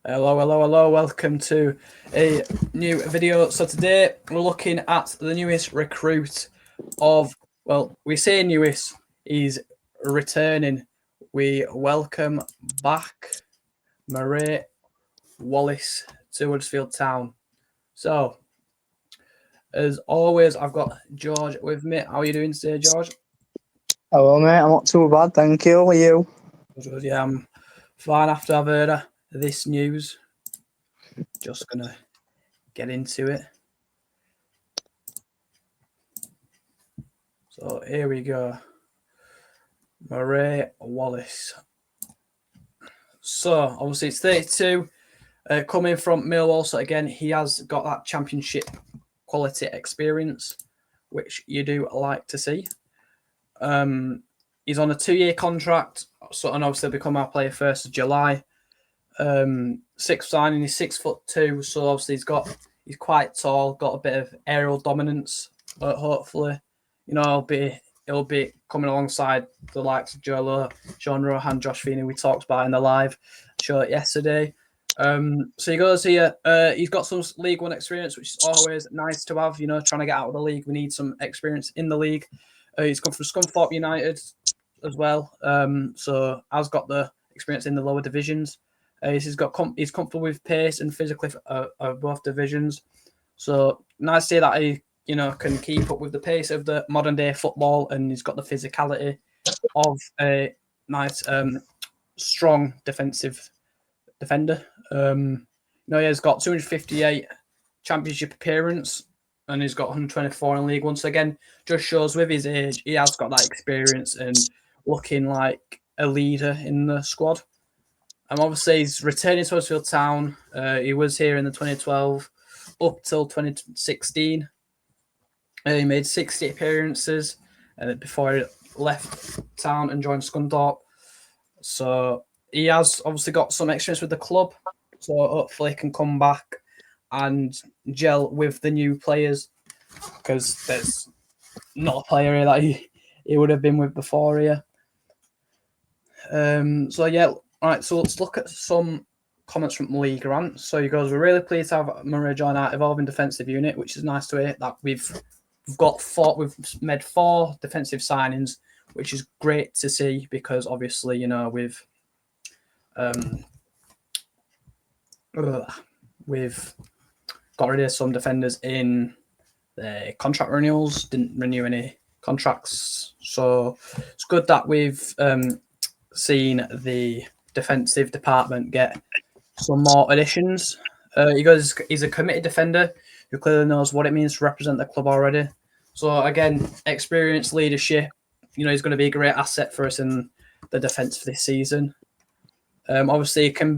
Hello, hello, hello. Welcome to a new video. So today we're looking at the newest recruit of, well, we say newest, he's returning. We welcome back Murray Wallace to Huddersfield Town. So, as always, I've got George with me. How are you doing today, George? Hello, mate. I'm not too bad, thank you. How are you? Good, yeah, I'm fine after I've heard this news. Just gonna get into it. So here we go. Murray Wallace. So obviously it's 32. Coming from Millwall, so again he has got that championship quality experience, which you do like to see. He's on a 2-year contract, so and obviously become our player 1st of July. Sixth signing, he's 6'2", so obviously he's quite tall, got a bit of aerial dominance. But hopefully, he'll be coming alongside the likes of Joe Lowe, Sean Rohan, Josh Feeney we talked about in the live show yesterday. So he goes here. He's got some League One experience, which is always nice to have. Trying to get out of the league, we need some experience in the league. He's come from Scunthorpe United as well, so has got the experience in the lower divisions. He's comfortable with pace and physically of both divisions. So nice to see that he can keep up with the pace of the modern day football, and he's got the physicality of a nice, strong defensive defender. He's got 258 championship appearance, and he's got 124 in League One. So again, just shows with his age, he has got that experience and looking like a leader in the squad. Obviously, he's returning to Huddersfield Town. He was here in the 2012 up till 2016. He made 60 appearances before he left town and joined Scunthorpe. So he has obviously got some experience with the club. So hopefully he can come back and gel with the new players, because there's not a player here that he would have been with before here. So yeah, right. So let's look at some comments from Lee Grant. So he goes, "We're really pleased to have Murray join our evolving defensive unit, which is nice to hear. That we've made 4 defensive signings, which is great to see, because obviously we've got rid of some defenders in the contract renewals, didn't renew any contracts, so it's good that we've seen the defensive department get some more additions." He goes, "He's a committed defender who clearly knows what it means to represent the club already. So again, experience, leadership. He's going to be a great asset for us in the defence for this season. Obviously, he can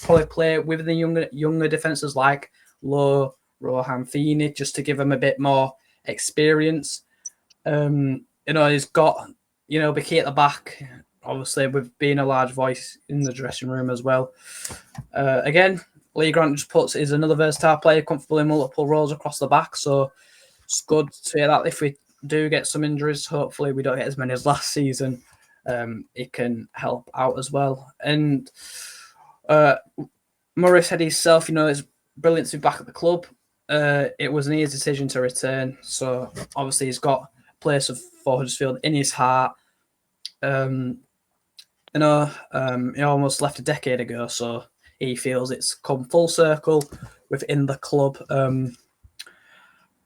probably play with the younger defenders like Lowe, Rohan, Feeney, just to give him a bit more experience. He's got Bicky at the back, obviously with being a large voice in the dressing room as well. Again, Lee Grant just puts is another versatile player, comfortable in multiple roles across the back. So it's good to hear that if we do get some injuries, hopefully we don't get as many as last season. It can help out as well." And Murray said himself, it's brilliant to be back at the club. It was an easy decision to return. So obviously he's got a place for Huddersfield in his heart. He almost left a decade ago, so he feels it's come full circle within the club.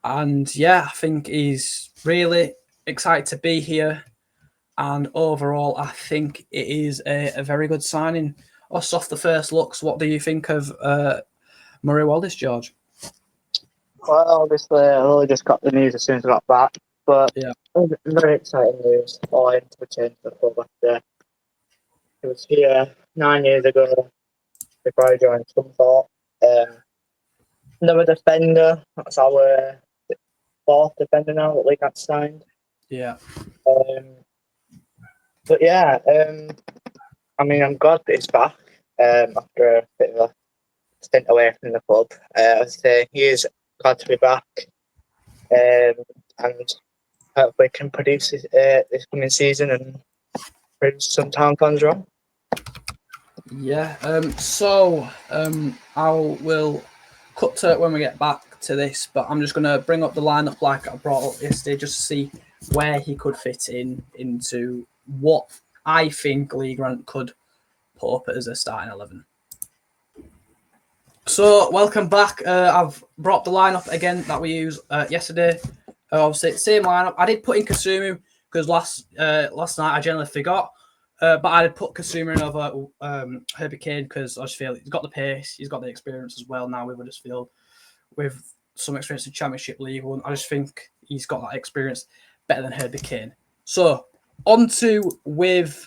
And yeah, I think he's really excited to be here. And overall, I think it is a very good signing. Us off the first looks, what do you think of Murray Wallace, George? Well, obviously, I only just got the news as soon as I got back, but Yeah, very exciting news for him to return to the club after he was here 9 years ago before I joined Scunthorpe. Another defender, that's our 4th defender now that League has signed. yeah. But yeah, I'm glad that he's back after a bit of a stint away from the club. As I say, he is glad to be back, and hopefully can produce this coming season and produce some Town fans wrong. Yeah. I will cut to it when we get back to this, but I'm just going to bring up the lineup like I brought up yesterday, just to see where he could fit into what I think Lee Grant could put up as a starting 11. So, welcome back. I've brought the lineup again that we used yesterday. Obviously, same lineup. I did put in Kasumu because last night I generally forgot. But I did put Kasumu in over Herbie Kane because I just feel he's got the pace, he's got the experience as well now with Huddersfield, with some experience in Championship League One. I just think he's got that experience better than Herbie Kane. So, on to with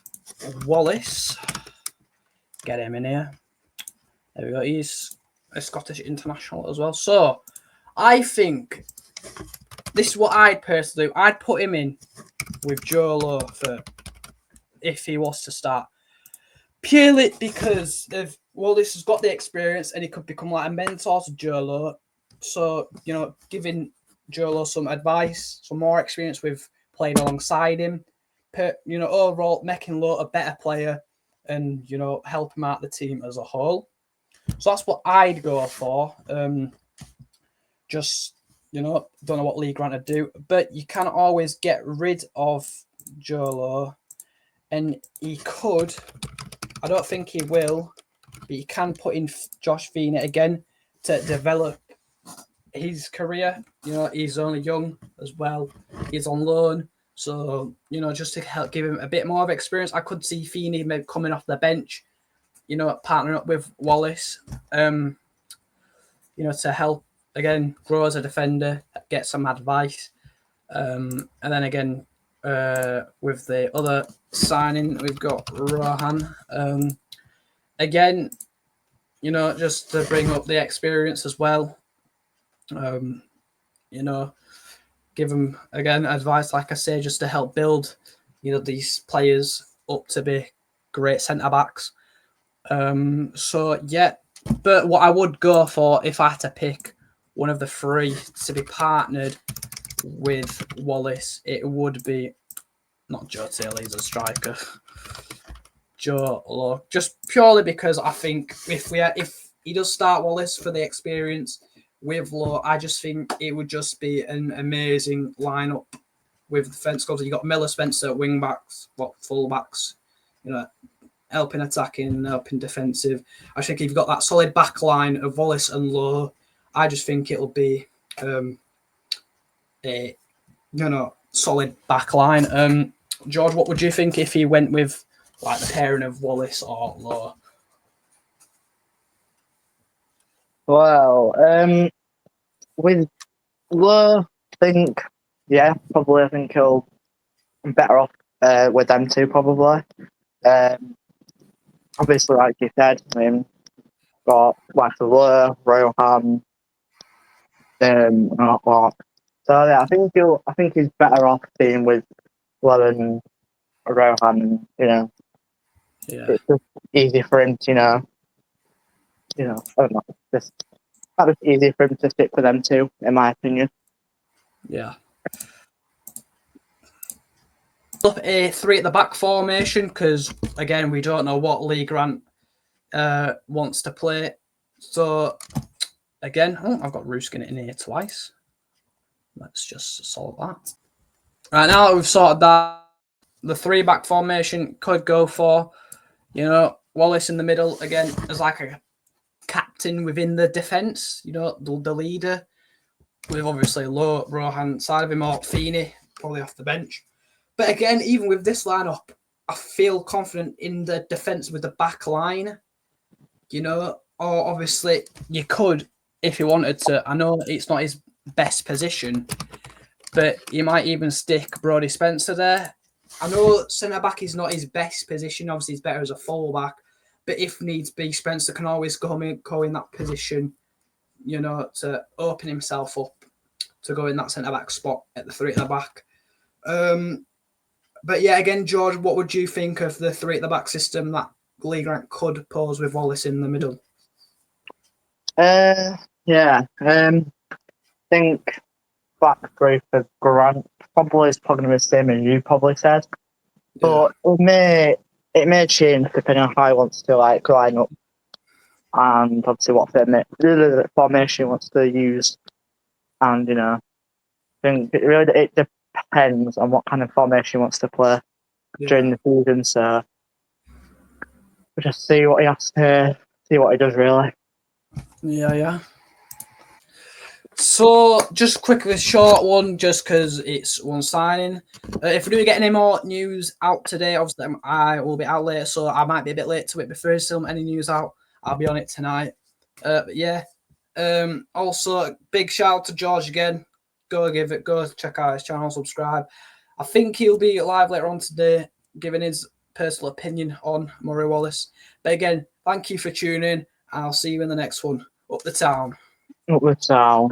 Wallace. Get him in here. There we go. He's a Scottish international as well. So, I think this is what I'd personally do. I'd put him in with Joe Lowe for if he was to start. Purely because Wallace has got the experience and he could become like a mentor to Joe Lowe. So, giving Joe Lowe some advice, some more experience with playing alongside him. Overall, making Lowe a better player and, help him out the team as a whole. So that's what I'd go for. Don't know what Lee Grant would do, but you can always get rid of Joe Lowe, and he could. I don't think he will, but he can put in Josh Feeney again to develop his career. He's only young as well. He's on loan, so just to help give him a bit more of experience. I could see Feeney maybe coming off the bench, partnering up with Wallace, to help again grow as a defender, get some advice, and then again with the other signing we've got Rohan, again, just to bring up the experience as well, give them again advice, like I say, just to help build these players up to be great centre backs. But what I would go for if I had to pick one of the three to be partnered with Wallace, it would be not Joe Taylor, he's a striker. Joe Lowe, just purely because I think if he does start Wallace for the experience with Lowe, I just think it would just be an amazing lineup with the defence. Because you got Miller, Spencer, wing backs, full backs, helping attacking, helping defensive. I think if you've got that solid back line of Wallace and Lowe, I just think it'll be a solid back line. George, what would you think if he went with like the pairing of Wallace or Lowe? Well, with Lowe, I think he'll be better off with them two, probably. Obviously, like you said, got Lowe, Rohan, what. So yeah, I think he's better off being with Lowe and Rohan. Yeah, it's just easy for him to, I don't know, just that was easy for him to stick with them two, in my opinion. Yeah. Up a three at the back formation because again we don't know what Lee Grant wants to play. So again, I've got Ruskin in here twice. Let's just solve that. Right now that we've sorted that, the three back formation could go for Wallace in the middle again as like a captain within the defence. The leader with obviously Lowe, Rohan side of him, or Feeney probably off the bench. But again, even with this lineup, I feel confident in the defence with the back line. Or obviously you could, if you wanted to. I know it's not his best position, but you might even stick Brodie Spencer there. I know centre back is not his best position. Obviously, he's better as a full back. But if needs be, Spencer can always go in that position, to open himself up to go in that centre back spot at the three at the back. But yeah, again, George, what would you think of the three at the back system that Lee Grant could pose with Wallace in the middle? I think back three for Grant probably is probably the same as you probably said. But it may it may change depending on how he wants to like line up, and obviously what formation he wants to use, and I think it depends on what kind of formation he wants to play during the season. So we'll just see what he has to see what he does really. Yeah. So, just quickly, a short one, just because it's one signing. If we do get any more news out today, obviously I will be out later, so I might be a bit late to it. Before there's still any news out, I'll be on it tonight. But yeah. Also, big shout out to George again. Go check out his channel, subscribe. I think he'll be live later on today, giving his personal opinion on Murray Wallace. But again, thank you for tuning in, and I'll see you in the next one. Up the town. Up the town.